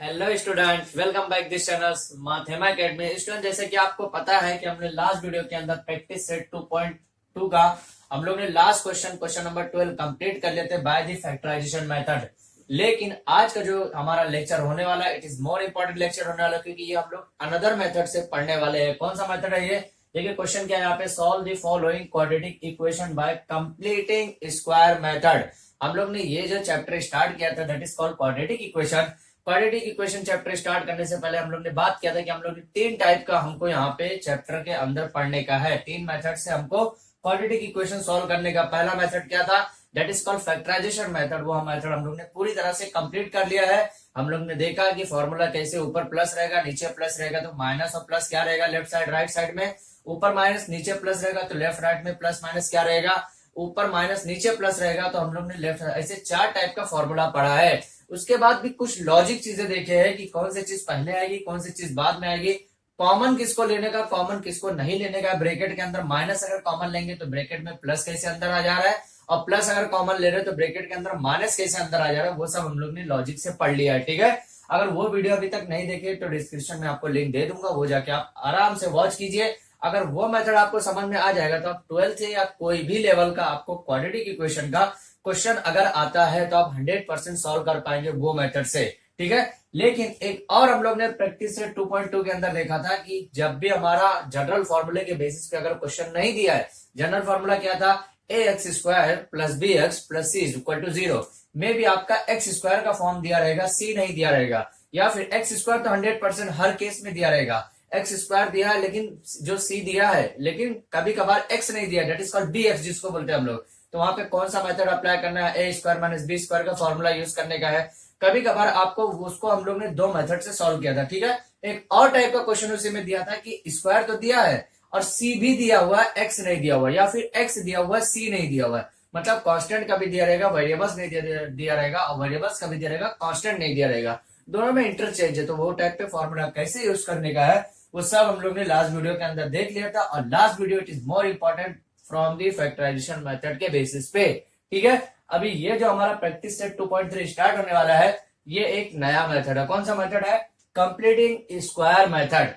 Hello student, welcome back this channel Mathema academy. Student, जैसे कि आपको पता है कि हमने लास्ट वीडियो के अंदर प्रैक्टिस सेट 2.2 का हम लोग ने लास्ट क्वेश्चन नंबर 12 कंप्लीट कर लेते बाय द फैक्टराइजेशन मेथड। लेकिन आज का जो हमारा लेक्चर होने वाला है, it is more important lecture होने वाला है, क्योंकि ये हम लोग अनदर मेथड से पढ़ने वाले हैं। कौन सा मेथड है ये? देखिए क्वेश्चन क्या है यहाँ पे, solve the following quadratic equation by completing square method. हम लोग ने ये जो चैप्टर स्टार्ट किया था that is called quadratic equation. Quadratic equation chapter start करने से पहले हम लोग ने बात किया था कि हम लोग तीन टाइप का हमको यहाँ पे चैप्टर के अंदर पढ़ने का है। तीन मेथड से हमको क्वाड्रेटिक इक्वेशन सॉल्व करने का। पहला मेथड क्या था? That is called factorization method. वो मेथड हम लोग ने पूरी तरह से कंप्लीट कर लिया है। हम लोग ने देखा कि फॉर्मूला कैसे ऊपर प्लस रहेगा, नीचे प्लस रहेगा तो माइनस और प्लस क्या रहेगा लेफ्ट साइड राइट साइड में, ऊपर माइनस नीचे प्लस रहेगा तो लेफ्ट राइट में प्लस माइनस क्या रहेगा, ऊपर माइनस नीचे प्लस रहेगा तो हम लोग ने लेफ्ट, ऐसे चार टाइप का फॉर्मूला पढ़ा है। उसके बाद भी कुछ लॉजिक चीजें देखे हैं कि कौन सी चीज पहले आएगी, कौन सी चीज बाद में आएगी, कॉमन किसको लेने का, कॉमन किसको नहीं लेने का। ब्रैकेट के अंदर माइनस अगर कॉमन लेंगे तो ब्रैकेट में प्लस कैसे अंदर आ जा रहा है, और प्लस अगर कॉमन ले रहे हो तो ब्रैकेट के अंदर माइनस कैसे अंदर आ जा रहा है। वो सब हम लोग ने लॉजिक से पढ़ लिया है। ठीक है, अगर वो वीडियो अभी तक नहीं देखे तो डिस्क्रिप्शन में आपको लिंक दे दूंगा, वो जाके आप आराम से वॉच कीजिए। अगर वो मेथड आपको समझ में आ जाएगा तो आप 12th या कोई भी लेवल का आपको क्वाड्रेटिक इक्वेशन का क्वेश्चन अगर आता है तो आप 100% सॉल्व कर पाएंगे वो मेथड से। ठीक है, लेकिन एक और हम लोग ने प्रैक्टिस से 2.2 के अंदर देखा था कि जब भी हमारा जनरल फॉर्मूले के बेसिस पे अगर क्वेश्चन नहीं दिया है, जनरल फॉर्मूला क्या था, ax² plus bx plus c is equal to 0 में भी आपका x² का फॉर्म दिया रहेगा, c नहीं दिया रहेगा, या फिर x² तो 100% हर केस में दिया रहेगा। x² दिया है लेकिन जो c दिया है, लेकिन कभी कभार x नहीं दिया, डेट इज कॉल्ड bx जिसको बोलते हैं हम लोग। तो वहां पे कौन सा मेथड अप्लाई करना है, a² माइनस b² का फॉर्मूला यूज करने का है। कभी कभार आपको उसको हम लोग ने दो मेथड से सॉल्व किया था। ठीक है, एक और टाइप का क्वेश्चन उसी में दिया था कि स्क्वायर तो दिया है और c भी दिया हुआ है, x नहीं दिया हुआ, या फिर x दिया हुआ है c नहीं दिया हुआ है। मतलब कांस्टेंट कभी दिया रहेगा, वेरिएबल्स नहीं दिया रहेगा, और वेरिएबल्स कभी दिया रहेगा, कांस्टेंट नहीं दिया रहेगा, दोनों में इंटरचेंज है। तो वो टाइप पे फॉर्मूला कैसे यूज करने का है वो सब हम लोग ने लास्ट वीडियो के अंदर देख लिया था। और last video it is more important from the factorization method के बेसिस पे। ठीक है, अभी ये जो हमारा प्रैक्टिस सेट 2.3 स्टार्ट होने वाला है, ये एक नया मेथड है। कौन सा मेथड है? Completing square method.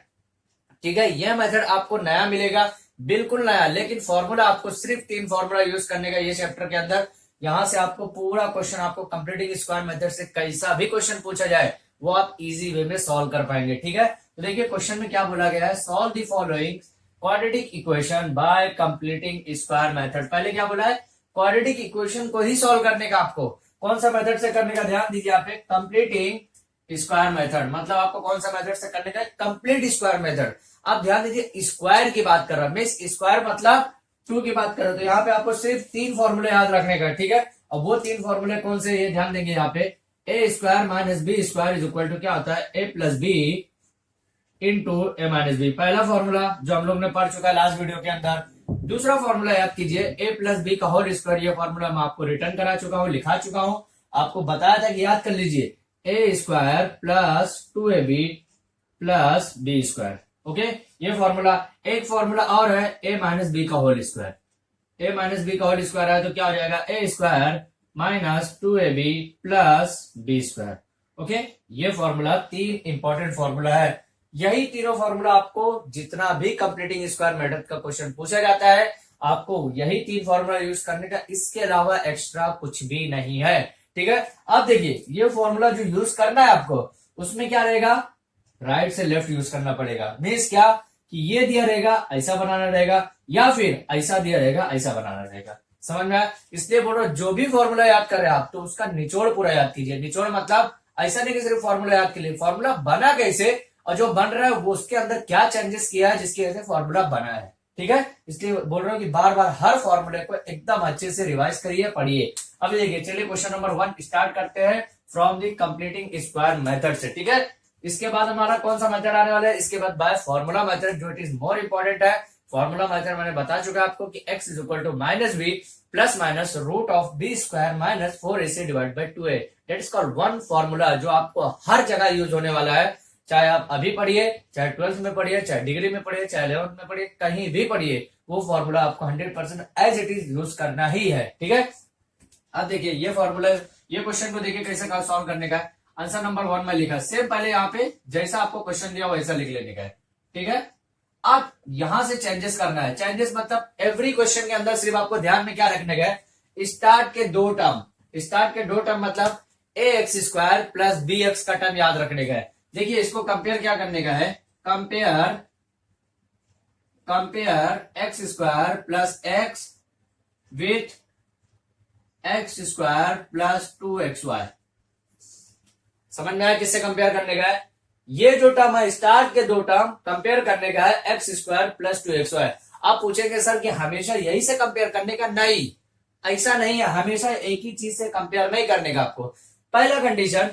ठीक है, यह मेथड आपको नया मिलेगा, बिल्कुल नया। लेकिन फॉर्मूला आपको सिर्फ तीन फॉर्मूला यूज करने का ये चैप्टर के अंदर। यहां से आपको पूरा क्वेश्चन, आपको कंप्लीटिंग स्क्वायर मेथड से कैसा भी क्वेश्चन पूछा जाए वो आप इजी वे में सॉल्व कर पाएंगे। ठीक है, तो देखिए क्वेश्चन में क्या बोला गया है, solve the following quadratic equation by completing square method. पहले क्या बोला है, क्वाड्रेटिक इक्वेशन को ही सॉल्व करने का। आपको कौन सा मेथड से करने का, ध्यान दीजिए आप, कंप्लीटिंग स्क्वायर मेथड। मतलब आपको कौन सा मेथड से करने का है, कंप्लीट स्क्वायर मेथड। आप ध्यान दीजिए, स्क्वायर की बात कर रहा हूं, स्क्वायर मतलब 2 की बात कर रहा हूं। तो यहाँ पे आपको सिर्फ तीन फॉर्मूले याद रखने का। ठीक है, और वो तीन फॉर्मूले कौन से, ये ध्यान देंगे यहाँ पे, a² minus b² is equal to क्या होता है, a plus B into A minus B. पहला फॉर्मूला जो हम लोग ने पढ़ चुका है लास्ट वीडियो के अंदर। दूसरा फॉर्मूला याद कीजिए, a प्लस बी का होल स्क्वायर। ये फॉर्मूला मैं आपको रिटर्न करा चुका हूँ, लिखा चुका हूँ, आपको बताया था कि याद कर लीजिए, a² plus 2ab plus b²। Okay, ये फॉर्मूला। एक फॉर्मूला और है a माइनस बी का whole square. a minus B का होल स्क्वायर है तो क्या हो जाएगा, a² minus 2ab plus b²। Okay, ये फॉर्मूला तीन इंपॉर्टेंट फॉर्मूला है। यही तीनों फॉर्मूला आपको जितना भी कंप्लीटिंग स्क्वायर मेथड का क्वेश्चन पूछा जाता है, आपको यही तीन फॉर्मूला यूज करने का, इसके अलावा एक्स्ट्रा कुछ भी नहीं है। ठीक है, अब देखिए ये फॉर्मूला जो यूज करना है आपको, उसमें क्या रहेगा, राइट से लेफ्ट यूज करना पड़ेगा। मीन्स क्या कि ये दिया रहेगा ऐसा बनाना रहेगा, या फिर ऐसा दिया रहेगा ऐसा बनाना रहेगा। समझ में आया? इसलिए बोल रहा जो भी फॉर्मूला याद कर रहे हैं आप, तो उसका निचोड़ पूरा याद कीजिए। निचोड़ मतलब ऐसा नहीं कि सिर्फ फॉर्मूला याद के लिए, फॉर्मूला बना कैसे और जो बन रहा है वो उसके अंदर क्या चेंजेस किया है जिसकी वजह से फॉर्मूला बना है। ठीक है, इसलिए बोल रहा हूँ कि बार बार हर फॉर्मूले को एकदम अच्छे से रिवाइज करिए, पढ़िए। अभी देखिए, चलिए क्वेश्चन नंबर 1 स्टार्ट करते हैं from the completing square method से। ठीक है, इसके बाद हमारा कौन सा मेथड आने वाला है, इसके बाद बाय फॉर्मूला मेथड, जो इट इज मोर इंपॉर्टेंट है। फॉर्मूला मेथड मैंने बता चुका आपको कि x is equal to minus B plus minus root of b² minus 4ac divide by 2a। That is called one formula, जो आपको हर जगह यूज होने वाला है। चाहे आप अभी पढ़िए, चाहे 12th में पढ़िए, चाहे डिग्री में पढ़िए, चाहे 11th में पढ़िए, कहीं भी पढ़िए, वो फॉर्मूला आपको 100% एज इट इज यूज करना ही है। ठीक है, अब देखिए ये फॉर्मूला, ये क्वेश्चन को देखिए कैसे सॉल्व करने का है। आंसर नंबर 1 में लिखा, सेम पहले यहाँ पे जैसा आपको क्वेश्चन दिया वैसा लिख लेने का है, ठीक है। अब यहां से चेंजेस करना है, चेंजेस मतलब एवरी क्वेश्चन के अंदर सिर्फ आपको ध्यान में क्या रखने का है, स्टार्ट के दो टर्म मतलब A X square plus B X का टर्म याद रखने का है। देखिए इसको कंपेयर क्या करने का है, compare x square plus x with x square plus 2xy। समझ में आया किससे कंपेयर करने का है, ये जो टर्म है स्टार्ट के दो टर्म कंपेयर करने का है एक्स स्क्वायर प्लस 2xy। आप पूछेंगे सर कि हमेशा यही से कंपेयर करने का, नहीं ऐसा नहीं है, हमेशा एक ही चीज से कंपेयर नहीं करने का। आपको पहला कंडीशन,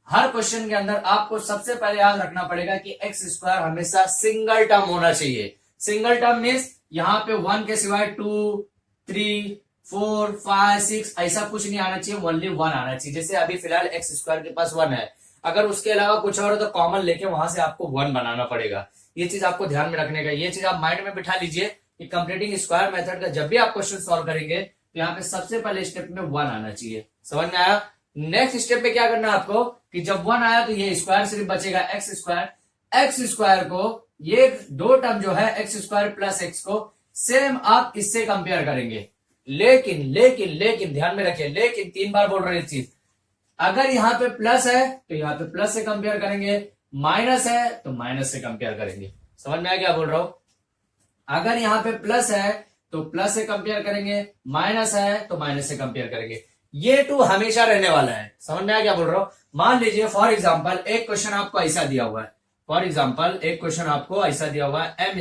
हर क्वेश्चन के अंदर आपको सबसे पहले याद रखना पड़ेगा कि एक्स स्क्वायर हमेशा सिंगल टर्म होना चाहिए। सिंगल टर्म मीन्स यहाँ पे 1 के सिवाय 2, 3, 4, 5, 6 ऐसा कुछ नहीं आना चाहिए, ओनली 1 आना चाहिए। जैसे अभी फिलहाल एक्स स्क्वायर के पास 1 है, अगर उसके अलावा कुछ और हो तो कॉमन लेके वहां से आपको 1 बनाना पड़ेगा। ये चीज आपको ध्यान में रखने का, ये चीज आप माइंड में बिठा लीजिए कि कंप्लीटिंग स्क्वायर मेथड का जब भी आप क्वेश्चन सॉल्व करेंगे तो यहाँ पे सबसे पहले स्टेप में 1 आना चाहिए। समझ में आया। नेक्स्ट स्टेप पे क्या करना है आपको कि जब 1 आया तो ये स्क्वायर सिर्फ बचेगा एक्स स्क्वायर को, ये दो टर्म जो है एक्स स्क्वायर प्लस एक्स को सेम आप इससे कंपेयर करेंगे। लेकिन ध्यान में रखिए, लेकिन 3 बार बोल रहे हैं चीज, अगर यहाँ पे प्लस है तो यहाँ पे प्लस से कंपेयर करेंगे, माइनस है तो माइनस से कंपेयर करेंगे। समझ में आया क्या बोल रहा हूं, अगर यहाँ पे प्लस है तो प्लस से कंपेयर करेंगे, माइनस है तो माइनस से कंपेयर करेंगे। ये 2 हमेशा रहने वाला है। समझ में आया क्या बोल रहा हूं। मान लीजिए फॉर एग्जाम्पल एक क्वेश्चन आपको ऐसा दिया हुआ है, एम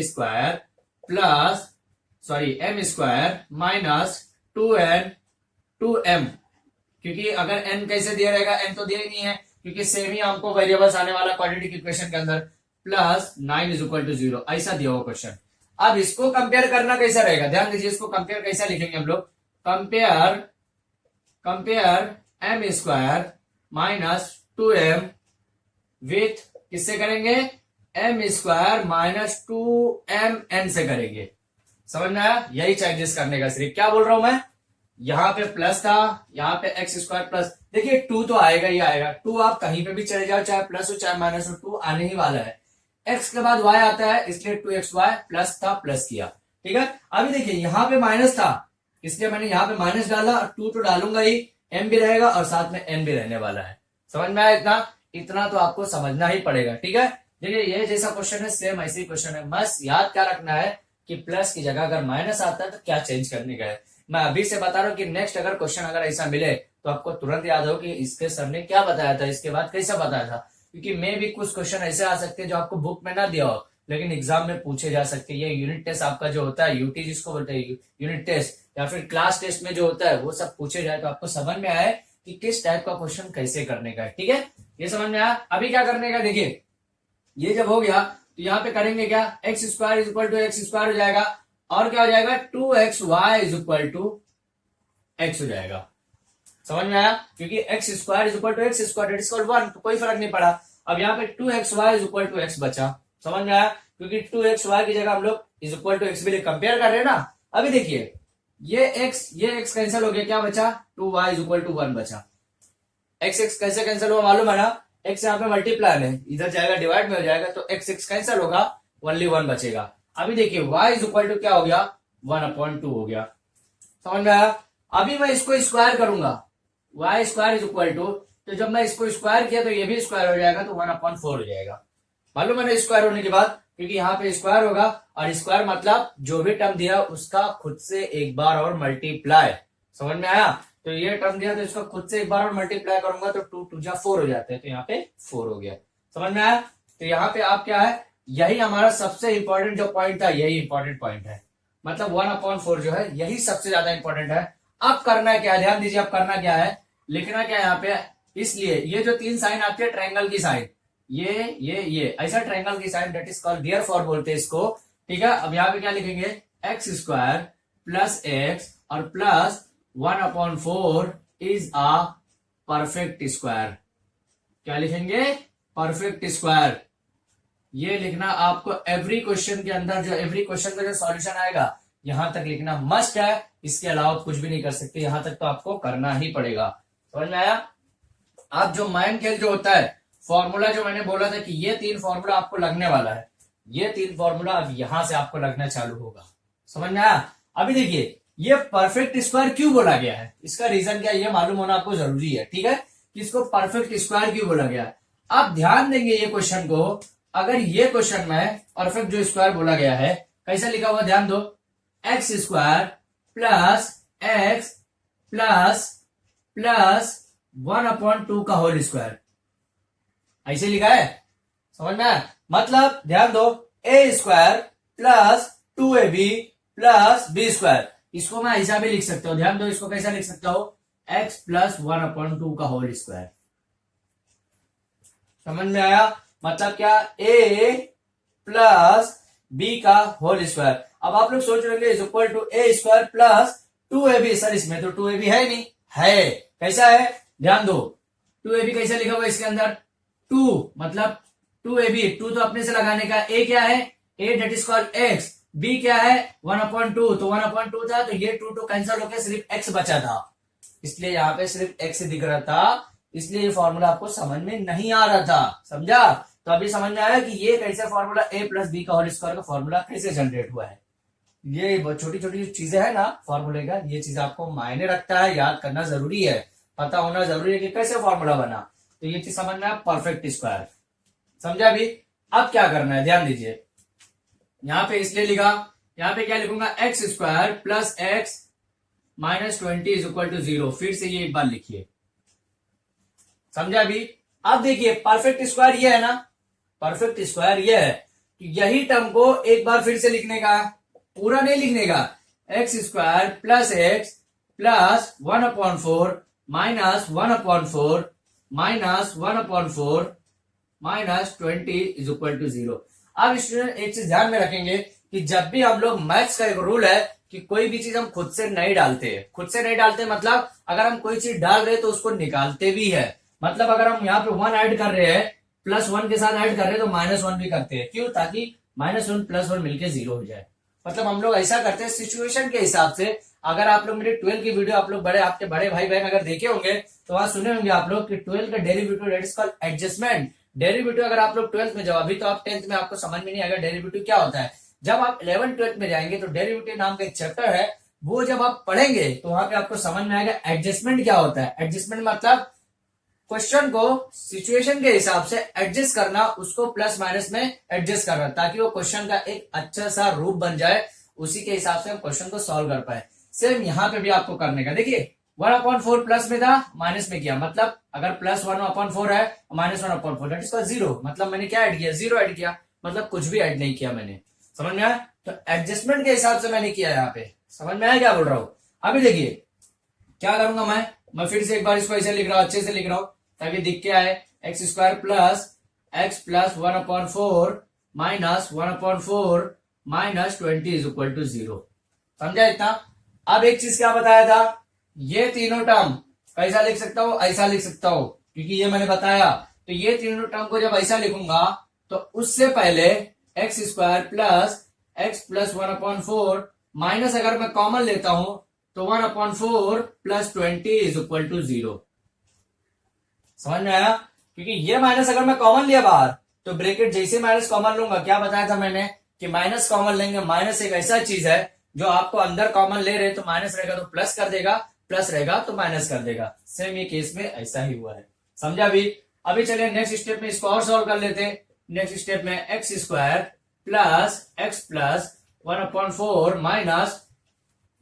स्क्वायर माइनस 2m, क्योंकि अगर n कैसे दिया रहेगा, n तो दिया ही नहीं है क्योंकि सेम ही हमको वेरिएबल्स आने वाला क्वाड्रेटिक इक्वेशन के अंदर, प्लस 9 = 0 ऐसा दिया हुआ क्वेश्चन। अब इसको कंपेयर करना कैसा रहेगा, ध्यान दीजिए, इसको कंपेयर कैसा लिखेंगे हम लोग, compare m square minus 2m with किससे करेंगे, m स्क्वायर माइनस 2mn से करेंगे। समझ में आया, यही चेंजेस करने का। सिर्फ क्या बोल रहा हूं मैं, यहाँ पे प्लस था, यहाँ पे एक्स स्क्वायर प्लस, देखिए 2 तो आएगा ही आएगा, 2 आप कहीं पे भी चले जाओ, चाहे प्लस हो चाहे माइनस हो, 2 आने ही वाला है। एक्स के बाद y आता है, इसलिए 2xy प्लस था, प्लस किया, ठीक है। अभी देखिए यहाँ पे माइनस था, इसलिए मैंने यहाँ पे माइनस डाला, 2 तो डालूंगा ही, m भी रहेगा और साथ में n भी रहने वाला है। समझ में आया, इतना तो आपको समझना ही पड़ेगा, ठीक है। देखिए ये जैसा क्वेश्चन है सेम ऐसे ही क्वेश्चन है, बस याद क्या रखना है कि प्लस की जगह अगर माइनस आता है तो क्या चेंज करने का है। मैं अभी से बता रहा हूँ कि नेक्स्ट अगर क्वेश्चन अगर ऐसा मिले तो आपको तुरंत याद हो कि इसके सर ने क्या बताया था, इसके बाद कैसा बताया था, क्योंकि मे भी कुछ क्वेश्चन ऐसे आ सकते हैं जो आपको बुक में ना दिया हो लेकिन एग्जाम में पूछे जा सकते हैं। ये यूनिट टेस्ट आपका जो होता है, यूटी जिसको बोलते हैं, यूनिट टेस्ट या फिर क्लास टेस्ट में जो होता है वो सब पूछे जाए तो आपको समझ में आए कि किस टाइप का क्वेश्चन कैसे करने का है, ठीक है। ये समझ में आया। अभी क्या करने का, देखिए ये जब हो गया तो यहाँ पे करेंगे क्या, x square is equal to x square हो जाएगा और क्या हो जाएगा, 2xy is equal to x हो जाएगा। समझ में आया, क्योंकि x square is equal to x square it is equal 1, तो कोई फर्क नहीं पड़ा। अब यहाँ पे 2xy is equal to x बचा। समझ में आया, क्योंकि 2xy की जगह हम लोग इज इक्वल टू एक्स भी कंपेयर कर रहे हैं ना। अभी देखिए ये x कैंसिल हो गया, क्या बचा, 2y इज इक्वल टू 1 बचा। x कैसे कैंसिल हुआ मालूम है ना, x यहाँ पे मल्टीप्लाई है, इधर जाएगा डिवाइड में हो जाएगा तो x कैंसिल होगा, ओनली 1 बचेगा। अभी देखिए y इज इक्वल टू क्या हो गया, 1/2 हो गया। समझ में आया। अभी मैं इसको स्क्वायर करूंगा, y square is equal to, तो जब मैं इसको स्क्वायर किया तो ये भी स्क्वायर हो जाएगा तो 1/4 हो जाएगा। मालूम है ना, स्क्वायर होने के बाद, क्योंकि यहाँ पे स्क्वायर होगा और स्क्वायर मतलब जो भी टर्म दिया उसका खुद से एक बार और मल्टीप्लाई। समझ में आया, तो ये टर्म दिया तो इसका खुद से एक बार और मल्टीप्लाई करूंगा तो 2 2 जा 4 हो जाते हैं, तो यहाँ पे 4 हो गया। समझ में आया। तो यहाँ पे आप क्या है, यही हमारा सबसे इंपॉर्टेंट जो पॉइंट था, यही इंपॉर्टेंट पॉइंट है, मतलब 1/4 जो है यही सबसे ज्यादा इंपॉर्टेंट है। अब करना क्या है, ध्यान दीजिए, अब करना क्या है, लिखना क्या है यहाँ पे, इसलिए ये जो 3 साइन आती है ट्रायंगल की साइन, ये ऐसा ट्रायंगल की sine, that is called therefore बोलते हैं इसको, ठीक है। अब यहाँ पे क्या लिखेंगे, एक्स स्क्वायर प्लस एक्स और plus 1/4 is a perfect square. क्या लिखेंगे, परफेक्ट स्क्वायर। ये लिखना आपको एवरी क्वेश्चन के अंदर, जो एवरी क्वेश्चन का जो सॉल्यूशन आएगा यहां तक लिखना मस्ट है, इसके अलावा कुछ भी नहीं कर सकते, यहां तक तो आपको करना ही पड़ेगा। समझ में आया। आप जो माइंड खेल जो होता है, फॉर्मूला जो मैंने बोला था कि ये 3 फॉर्मूला आपको लगने वाला है, ये 3 फॉर्मूला अब यहां से आपको लगना चालू होगा। समझ में आया? अभी देखिए ये परफेक्ट स्क्वायर क्यों बोला गया है, इसका रीजन क्या है ये मालूम होना आपको जरूरी है। ठीक है, कि इसको परफेक्ट स्क्वायर क्यों बोला गया है। आप ध्यान देंगे ये क्वेश्चन को, अगर ये क्वेश्चन में परफेक्ट जो स्क्वायर बोला गया है कैसा लिखा हुआ ध्यान दो, x square plus x plus plus 1/2 का होल स्क्वायर, ऐसे लिखा है। समझ में? मतलब ध्यान दो, A square plus 2ab plus B square, इसको मैं ऐसा भी लिख सकता हूं। ध्यान दो, इसको कैसा लिख सकता हूं, एक्स प्लस 1/2 का होल स्क्वायर। समझ में आया? मतलब क्या, ए प्लस बी का होल स्क्वायर। अब आप लोग सोच रहे is equal to A square plus 2ab। Sir इसमें तो 2ab है नहीं, है कैसा है, ध्यान दो 2ab कैसे लिखा हुआ इसके अंदर, 2 मतलब 2ab, 2 तो अपने से लगाने का, a क्या है, a that is called x, b क्या है 1/2, तो 1/2 था तो ये 2 कैंसिल होकर सिर्फ x बचा था, इसलिए यहाँ पे सिर्फ x दिख रहा था, इसलिए ये फॉर्मूला आपको समझ में नहीं आ रहा था। समझा? तो अभी समझ में आया कि ये कैसे फॉर्मूला a प्लस बी का होल स्क्वायर का फॉर्मूला कैसे जनरेट हुआ है। ये छोटी छोटी चीजें है ना फॉर्मूले का, ये चीज आपको मायने रखता है, याद करना जरूरी है, पता होना जरूरी है कि कैसे फॉर्मूला बना। तो ये चीज समझना है, परफेक्ट स्क्वायर। समझा? अभी अब क्या करना है ध्यान दीजिए, यहां पे इसलिए लिखा, यहां पे क्या लिखूंगा, x square plus x minus 20 is equal to 0। फिर से ये एक बार लिखिए। समझा? अभी अब देखिए परफेक्ट स्क्वायर ये है ना, परफेक्ट स्क्वायर ये है कि यही टर्म को एक बार फिर से लिखने का, पूरा नहीं लिखने का, x square plus x plus 1/4 minus 1/4 minus 1/4 minus 20 is equal to 0। अब स्टूडेंट एक चीज ध्यान में रखेंगे कि जब भी हम लोग मैथ्स का एक रूल है कि कोई भी चीज हम खुद से नहीं डालते, खुद से नहीं डालते मतलब अगर हम कोई चीज डाल रहे हैं तो उसको निकालते भी है। मतलब अगर हम यहाँ पे 1 ऐड कर रहे हैं, +1 के साथ ऐड कर रहे हैं तो -1 भी करते हैं, क्यों, ताकि -1 + 1 मिलके 0 हो जाए। मतलब हम लोग ऐसा करते हैं सिचुएशन के हिसाब से। अगर आप लोग मेरे 12 की वीडियो आप लोग बड़े, आपके बड़े भाई बहन अगर देखे होंगे तो वहां सुने होंगे आप लोग कि 12 का derivative that is called adjustment. Derivative अगर आप लोग 12th में जाओ, अभी तो आप 10th में आपको समझ में नहीं आएगा डेरिवेटिव क्या होता है। जब आप 11th 12th में जाएंगे तो डेरिवेटिव नाम का एक चैप्टर है, वो जब आप पढ़ेंगे तो वहां पे आपको समझ में आएगा एडजस्टमेंट क्या होता है। एडजस्टमेंट मतलब क्वेश्चन को सिचुएशन के हिसाब से एडजस्ट करना, उसको प्लस माइनस में एडजस्ट करना, ताकि वो क्वेश्चन का एक अच्छा सा रूप बन जाए, उसी के हिसाब से हम क्वेश्चन को सॉल्व कर पाए। सेम यहाँ पे भी आपको करने का, देखिए 1/4 प्लस में था, माइनस में किया, मतलब अगर +1/4 है -1/4 दैट इज कॉल्ड 0, मतलब मैंने क्या ऐड किया, 0 ऐड किया, मतलब कुछ भी ऐड नहीं किया मैंने। समझ में आया? तो एडजस्टमेंट के हिसाब से मैंने किया यहाँ पे। समझ में आया क्या बोल रहा हूं? अभी देखिए क्या करूंगा मैं फिर से एक बार इसको ऐसे लिख रहा हूं, अच्छे से लिख रहा हूं ताकि दिख के आए, x square plus x plus 1/4 minus 1/4 minus 20 is equal to 0। समझा इतना? अब एक चीज क्या बताया था, ये तीनों टर्म कैसा लिख सकता हूं, ऐसा लिख सकता हूं, क्योंकि ये मैंने बताया। तो ये तीनों टर्म को जब ऐसा लिखूंगा तो उससे पहले x square plus x plus 1/4 minus अगर मैं कॉमन लेता हूं तो 1/4 प्लस 20 इज इक्वल टू 0। समझ में आया? क्योंकि ये माइनस अगर मैं कॉमन लिया बाहर तो ब्रैकेट जैसे माइनस कॉमन लूंगा, क्या बताया था मैंने कि माइनस कॉमन लेंगे। माइनस एक ऐसा चीज है जो आपको अंदर कॉमन ले रहे तो माइनस रहेगा तो प्लस कर देगा, प्लस रहेगा तो माइनस कर देगा। सेम ये केस में ऐसा ही हुआ है। समझा? अभी चलिए नेक्स्ट स्टेप में इसको और सॉल्व कर लेते हैं। नेक्स्ट स्टेप में x square plus x plus 1/4 minus,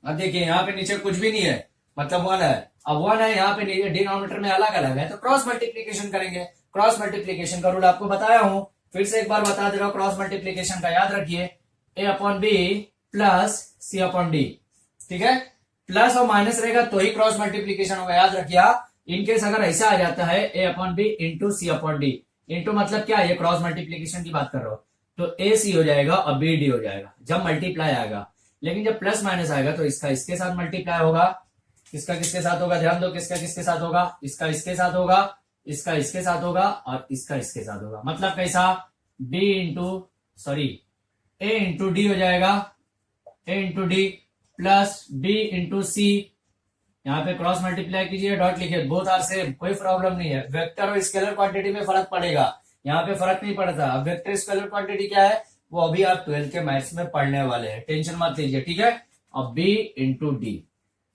अब देखिए यहाँ पे नीचे कुछ भी नहीं है, मतलब 1 है। अब 1 है यहाँ पे नीचे डिनोमिनेटर में अलग अलग है तो क्रॉस मल्टीप्लीकेशन करेंगे। क्रॉस मल्टीप्लीकेशन का रूल आपको बताया हूं, फिर से एक बार बता दे रहा हूं। क्रॉस मल्टीप्लीकेशन का याद रखिए, a/b प्लस c/d। ठीक है, प्लस और माइनस रहेगा तो ही क्रॉस मल्टीप्लीकेशन होगा, याद रखिए। इनकेस अगर ऐसा आ जाता है a/b इंटू c/d, इंटू मतलब क्या, ये क्रॉस मल्टीप्लीकेशन की बात कर रहा हूं, तो ac हो जाएगा और bd हो जाएगा जब मल्टीप्लाई आएगा। लेकिन जब प्लस माइनस आएगा तो इसका इसके साथ मल्टीप्लाई होगा, किसका किसके साथ होगा, ध्यान दो, किसका किसके साथ होगा, इसका इसके साथ होगा, इसका इसके साथ होगा और इसका इसके साथ होगा। मतलब कैसा, a इंटू डी हो जाएगा, a into D plus b into C यहाँ पे क्रॉस मल्टीप्लाई कीजिए, डॉट लिखिए, बोथ आर सेम, कोई प्रॉब्लम नहीं है। वेक्टर और स्केलर क्वांटिटी में फर्क पड़ेगा, यहाँ पे फर्क नहीं पड़ता। अब वेक्टर स्केलर क्वांटिटी क्या है वो अभी आप 12th के मैथ्स में पढ़ने वाले हैं, टेंशन मत लीजिए, ठीक है। अब B into D,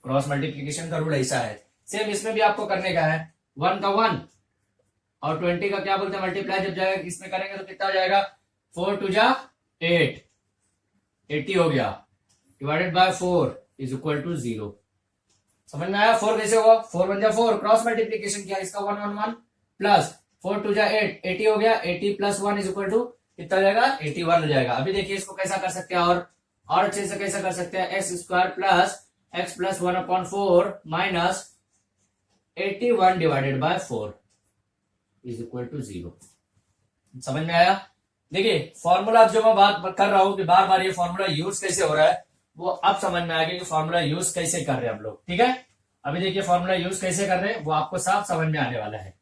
cross multiplication का रूल ऐसा है। सेम इसमें भी आपको करने का है, 1 का 1 और 20 का क्या बोलते हैं मल्टीप्लाई, जब जाएगा इसमें करेंगे तो कितना हो जाएगा, 4 टू जा 8, 80 हो गया, divided by 4 is equal to 0। समझ में आया? 4 कैसे होगा, 4 1 जा 4, क्रॉस मल्टीप्लीकेशन किया, इसका 1 1 1 प्लस 4 2 जा 8, 80 हो गया, 80 प्लस 1 इज इक्वल टू कितना हो जाएगा, 81 हो जाएगा। अभी देखिए इसको कैसा कर सकते हैं, और अच्छे से कैसा कर सकते हैं, x square plus x plus 1/4 minus 81 divided by 4 is equal to 0। समझ में आया? देखिए फॉर्मूला जो मैं बात कर रहा हूं कि बार बार ये फॉर्मूला यूज कैसे हो रहा है, वो अब समझ में आ गया कि फॉर्मूला यूज कैसे कर रहे हैं हम लोग, ठीक है। अभी देखिए फॉर्मूला यूज कैसे कर रहे हैं वो आपको साफ समझ में आने वाला है।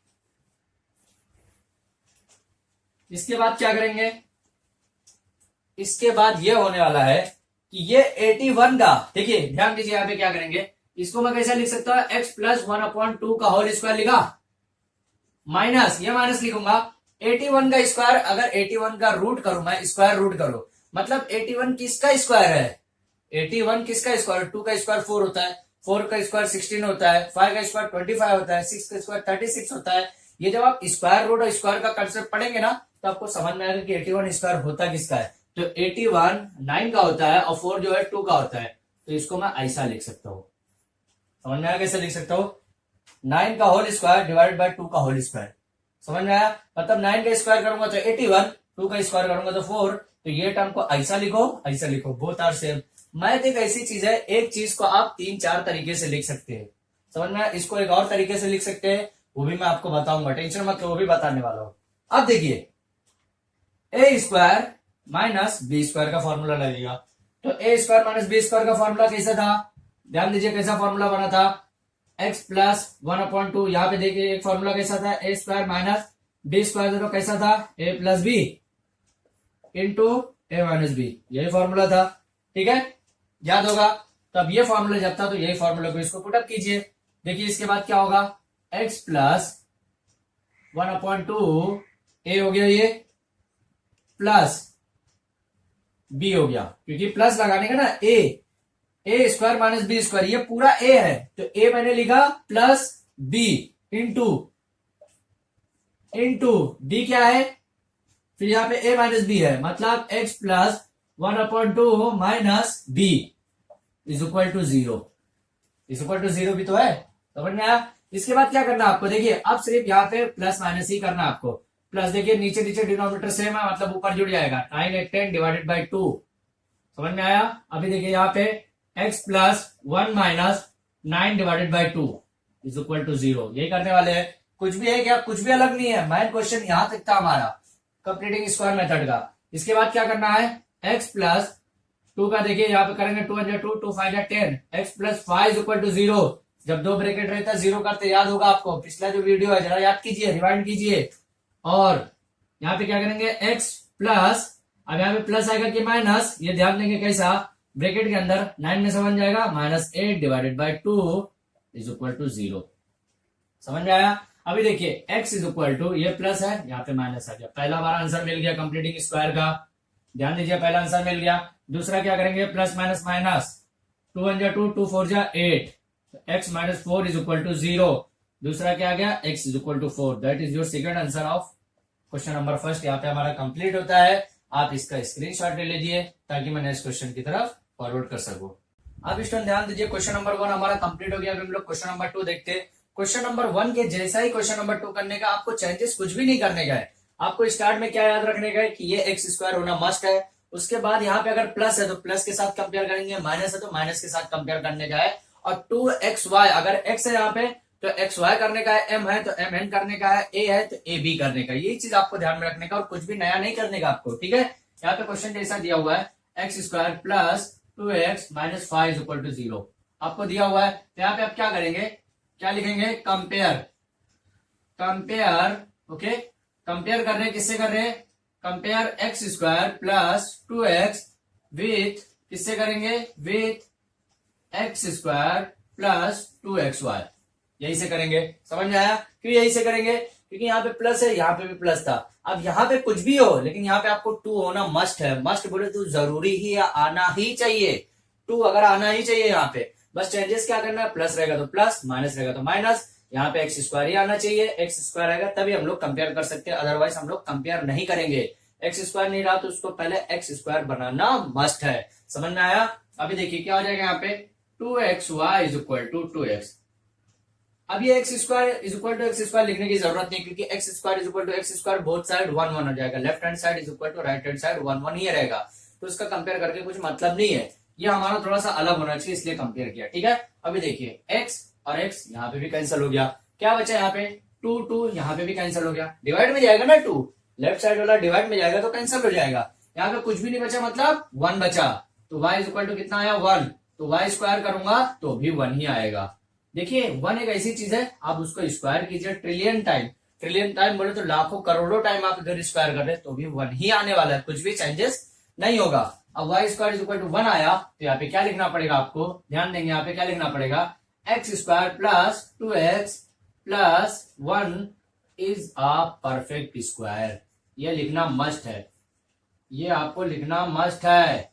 इसके बाद क्या करेंगे, इसके बाद ये होने वाला है कि ये 81 का, देखिए ध्यान दीजिए यहाँ पे क्या करेंगे, इसको मैं कैसे लिख सकता हूं, एक्स प्लस 1/2 का होल स्क्वायर लिखा, माइनस ये माइनस लिखूंगा 81 का स्क्वायर, अगर 81 का रूट करूं मैं, स्क्वायर रूट करो, मतलब 81 किसका स्क्वायर है, 81 किसका स्क्वायर, 2 का स्क्वायर 4 होता है, 4 का स्क्वायर 16 होता है, 5 का स्क्वायर 25 होता है, 6 का स्क्वायर 36 होता है। ये जब आप स्क्वायर रूट और स्क्वायर का कंसेप्ट पढ़ेंगे ना तो आपको समझ में आएगा कि 81 स्क्वायर होता किसका है। तो 81 9 का होता है और 4 जो है 2 का होता है, तो इसको मैं ऐसा लिख सकता हूं। समझ में आया कैसे लिख सकता हूं, 9 का होल स्क्वायर डिवाइडेड बाय 2 का होल स्क्वायर। समझ में आया? मतलब 9 का स्क्वायर करूंगा तो 81, 2 का स्क्वायर करूंगा तो 4, तो ये टर्म को ऐसा लिखो, बोथ आर सेम। मैथ एक ऐसी चीज है, एक चीज को आप 3-4 तरीके से लिख सकते हैं। समझ में आया? इसको एक और तरीके से लिख सकते हैं, वो भी मैं आपको बताऊंगा, टेंशन मत लो, वो भी बताने वाला हूं। अब देखिए A square minus B square का फॉर्मूला लगेगा, तो ए स्क्वायर माइनस बी स्क्वायर का फॉर्मूला कैसा था, ध्यान दीजिए कैसा फॉर्मूला बना था, एक्स प्लस 1/2, यहाँ पे देखिए एक फॉर्मूला कैसा था, A square minus B square, तो कैसा था, ए plus B into A minus B, यही फॉर्मूला था, ठीक है, याद होगा। तब ये फॉर्मूला जब था तो यही फॉर्मूला को इसको पुटअप कीजिए। देखिए इसके बाद क्या होगा, एक्स प्लस 1/2 ए हो गया ये, प्लस बी हो गया, क्योंकि प्लस लगाने का ना, ए स्क्वायर माइनस बी स्क्वायर, ये पूरा ए है तो ए मैंने लिखा प्लस बी इंटू डी क्या है, फिर यहाँ पे ए माइनस बी है, मतलब x plus 1/2 minus B is equal to 0, is equal to 0 भी तो है, समझ में आया। इसके बाद क्या करना आपको, देखिए अब सिर्फ यहाँ पे प्लस माइनस ही करना आपको, प्लस देखिए नीचे डिनोमिनेटर सेम है, मतलब ऊपर जुड़ जाएगा, 9 8 10 डिवाइडेड बाई 2, समझ में आया। अभी देखिए यहाँ पे x plus 1 minus 9 divided by 2 is equal to 0, यही करने वाले हैं। कुछ भी है क्या, कुछ भी अलग नहीं है, मेन क्वेश्चन यहां तक था हमारा कंप्लीटिंग स्क्वायर मेथड का। इसके बाद क्या करना है, x प्लस 2 का देखिए यहाँ पे करेंगे 2 1 2 2 5 10, x plus 5 is equal to 0, जब दो ब्रैकेट रहता है 0 करते, याद होगा आपको, पिछला जो वीडियो है जरा याद कीजिए, रिवाइंड कीजिए। और यहाँ पे क्या करेंगे, x प्लस, अब यहाँ पे प्लस आएगा कि माइनस, ये ध्यान देंगे कैसा, ब्रैकेट के अंदर 9 में समझ जाएगा, minus 8 divided by 2 is equal to 0, समझ में आया। अभी देखिए x इज इक्वल टू, ये प्लस है यहाँ पे माइनस आ गया, पहला हमारा आंसर मिल गया कंप्लीटिंग स्क्वायर का, ध्यान दीजिए पहला आंसर मिल गया। दूसरा क्या करेंगे, plus minus minus, 2 1 2 2 4 8, x minus 4 is equal to 0, दूसरा क्या आ गया, x is equal to 4, that is your second answer of question number first. यहाँ पे हमारा कंप्लीट होता है, आप इसका स्क्रीनशॉट ले लीजिए ताकि मैं नेक्स्ट क्वेश्चन की तरफ फॉरवर्ड कर सकूं। अब स्टूडेंट ध्यान दीजिए, क्वेश्चन नंबर 1 हमारा कंप्लीट हो गया, अभी हम लोग क्वेश्चन नंबर 2 देखते हैं। क्वेश्चन नंबर 1 के जैसा ही क्वेश्चन नंबर 2 करने का, आपको चेंजेस कुछ भी नहीं करने का है। आपको स्टार्ट में क्या याद रखने का है कि ये एक्स स्क्वायर होना मस्ट है, उसके बाद यहाँ पे अगर प्लस है तो प्लस के साथ कंपेयर करेंगे, माइनस है तो माइनस के साथ कंपेयर करने का है, और 2xy, अगर x है यहाँ पे तो xy करने का है, m है तो mn करने का है, a है तो ab करने का, यही चीज आपको ध्यान में रखने का, और कुछ भी नया नहीं करने का आपको, ठीक है। यहाँ पे क्वेश्चन जैसा दिया हुआ है, x square plus 2x minus 5 is equal to 0 आपको दिया हुआ है, तो यहाँ पे आप क्या करेंगे, क्या लिखेंगे, कंपेयर, ओके, कंपेयर कर रहे हैं, किससे कर रहे हैं, compare x square plus 2x with, किससे करेंगे, with x square plus 2xy। यही से करेंगे, समझ में आया? क्यों यही से करेंगे? क्योंकि यहाँ पे प्लस है, यहाँ पे भी प्लस था। अब यहाँ पे कुछ भी हो, लेकिन यहाँ पे आपको 2 होना मस्ट है। मस्ट बोले तो जरूरी ही है, आना ही चाहिए। 2 अगर आना ही चाहिए यहाँ पे। बस चेंजेस क्या करना है, प्लस रहेगा तो प्लस, माइनस रहेगा तो माइनस। यहाँ पे एक्स स्क्वायर ही आना चाहिए, एक्स स्क्वायर आएगा तभी हम लोग कंपेयर कर सकते हैं, अदरवाइज हम लोग कंपेयर नहीं करेंगे। एक्स स्क्वायर नहीं रहा तो उसको पहले एक्स स्क्वायर बनाना मस्ट है। समझ में आया? अभी देखिए क्या हो जाएगा यहाँ पे, 2xy is equal to 2x। अब ये x square is equal to x square लिखने की जरूरत नहीं, क्योंकि x square is equal to x square both side 1 1 हो जाएगा। Left hand side is equal to right hand side 1 1 ही रहेगा, तो इसका कंपेयर करके कुछ मतलब नहीं है। ये हमारा थोड़ा सा अलग होना चाहिए, इसलिए कंपेयर किया। ठीक है, अभी देखिए एक्स और एक्स यहाँ पे भी कैंसिल हो गया। क्या बचा यहाँ पे, 2 2 यहाँ पे भी कैंसिल हो गया। डिवाइड में जाएगा ना 2, लेफ्ट साइड वाला डिवाइड में जाएगा तो कैंसिल हो जाएगा। यहाँ पे कुछ भी नहीं बचा, मतलब 1 बचा। तो y इज इक्वल टू कितना आया, 1। तो y स्क्वायर करूंगा तो भी 1 ही आएगा। देखिए 1 एक ऐसी चीज है, आप उसको स्क्वायर कीजिए ट्रिलियन टाइम। ट्रिलियन टाइम बोले तो लाखों करोड़ों टाइम आप इधर स्क्वायर कर रहे तो भी 1 ही आने वाला है, कुछ भी चेंजेस नहीं होगा। अब y square is equal to 1 आया तो यहाँ पे क्या लिखना पड़ेगा आपको, ध्यान देंगे यहाँ पे क्या लिखना पड़ेगा, x square plus 2x plus 1 is a perfect square. ये लिखना मस्ट है, ये आपको लिखना मस्ट है,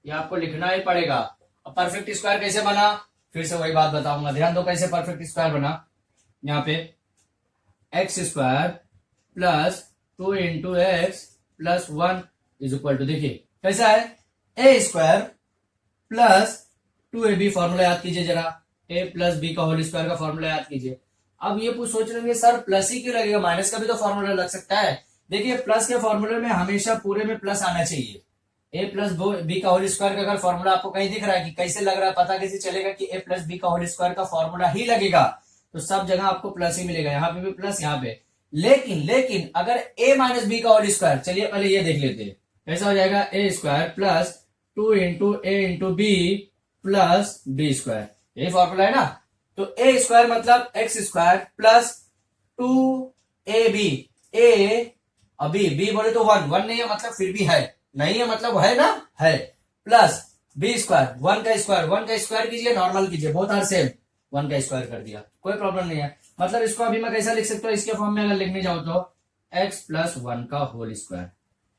ये आपको लिखना ही पड़ेगा। अब परफेक्ट स्क्वायर कैसे बना, फिर से वही बात बताऊंगा, ध्यान दो कैसे परफेक्ट स्क्वायर बना। यहाँ पे x square plus 2 into x plus 1 is equal to, देखिए कैसा है, ए स्क्वायर प्लस 2ab। फॉर्मूला याद कीजिए जरा, a प्लस बी का होल स्क्वायर का फॉर्मूला याद कीजिए। अब ये कुछ सोच लेंगे सर प्लस ही क्यों लगेगा, माइनस का भी तो फॉर्मूला लग सकता है। देखिए प्लस के फॉर्मूले में हमेशा पूरे में प्लस आना चाहिए। a प्लस बी का होल स्क्वायर का अगर फॉर्मूला आपको कहीं दिख रहा है कि कैसे लग रहा है, पता कैसे चलेगा कि a प्लस बी का होल स्क्वायर का फॉर्मूला ही लगेगा, तो सब जगह आपको प्लस ही मिलेगा, यहाँ पे भी प्लस, यहाँ पे। लेकिन अगर a माइनस बी का होल स्क्वायर, चलिए पहले ये देख लेते हैं कैसा हो जाएगा, a square plus 2 into A into B plus B square, यही फॉर्मूला है ना। तो a स्क्वायर मतलब x square plus 2ab, a और बी बोले तो 1 नहीं है मतलब फिर भी है, नहीं है मतलब है ना, है, प्लस बी स्क्वायर, 1 का स्क्वायर कीजिए, नॉर्मल कीजिए, बहुत आर सेम, 1 का स्क्वायर कर दिया, कोई प्रॉब्लम नहीं है। मतलब इसको अभी मैं कैसा लिख सकता हूँ, इसके फॉर्म में अगर लिखने जाऊं तो x प्लस 1 का whole square,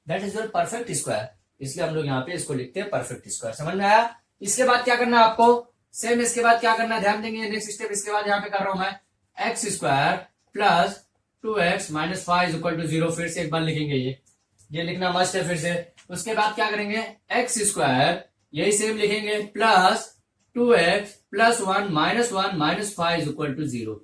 that is your perfect square, इसलिए हम लोग यहाँ पे इसको लिखते हैं परफेक्ट स्क्वायर। समझ में आया? इसके बाद क्या करना है आपको, सेम इसके बाद क्या करना है, ध्यान देंगे नेक्स्ट स्टेप। इसके बाद यहाँ पे कर रहा हूं मैं x square plus 2x minus 5 is equal to 0, फिर से एक बार लिखेंगे, ये लिखना मस्ट है फिर से। उसके बाद क्या करेंगे, एक्स स्क्वायर यही सेम लिखेंगे plus 2x plus 1 minus 5 is equal to 0।